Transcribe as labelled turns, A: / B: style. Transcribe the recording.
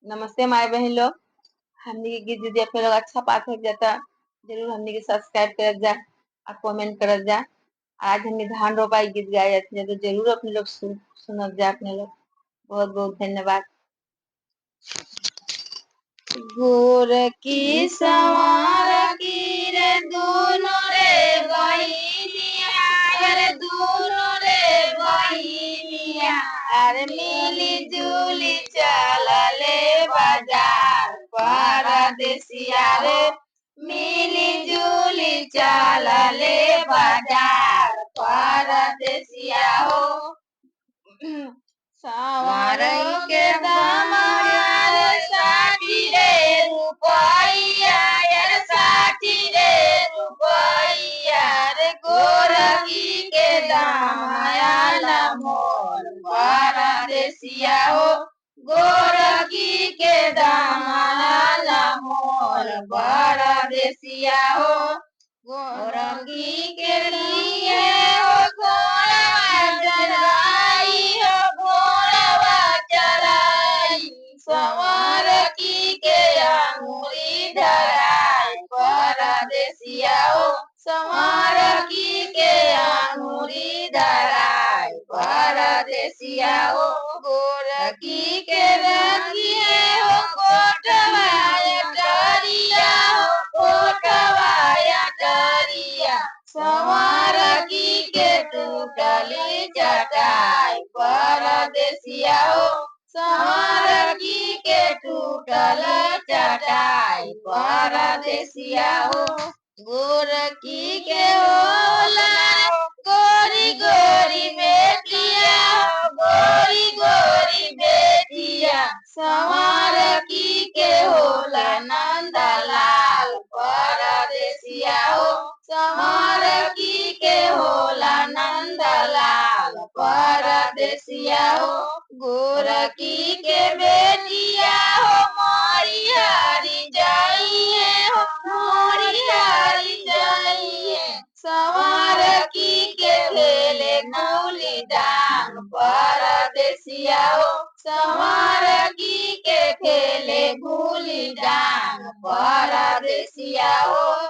A: नमस्ते माय बहन लोग। हमनी के गीत यदि अपने लोग अच्छा पाठ हो जाता जरूर हमनी के सब्सक्राइब करत जा और कमेंट करत जा। आज हमने धान रोपाई गीत गाए जाते हैं तो जरूर अपने लोग सुनत जा अपने लोग। बहुत बहुत धन्यवाद। गोर की सवार की रे दोनों रे बहिनिया, अरे दोनों रे बहिनिया, अरे मिली जुली चलले बाजार परदेसिया रे, मिली जुली चलले बाजार परदेसिया हो। सावरों के दामार साठी रे रुपैया, यार साठी रे रुपैया रे, गोरखी के दामाया मोर परदेसिया हो, गोरखी के दामाया मोर परदेसिया हो। गोरखी के लिए हो घोड़वा चराई हो, घोड़वा चराई सवार की के अंगुरी धराई परदेसिया हो, सवार की के अंगुरी धराई परदेसिया हो। गोरखी के रखिए हो कोटवा टरिया हो, कोटवा टरिया सवार की के टूटली चटाई परदेसिया हो, सवार की के टूटल चटाई परदेसिया हो। गोरखी के होला गोरी गोरी बेटिया हो, गोरी गोरी बेटिया सवार की के होला नंदलाल परदेसिया हो, सवार की के होला नंदलाल परदेसिया हो। गोरखी के बेटिया हो मोरी हरी जाइए हो, मोरी हरी जाइए सवार की के खेले गुली डांग परदेसिया हो, सवार की के खेले गुली डांग परदेसिया हो।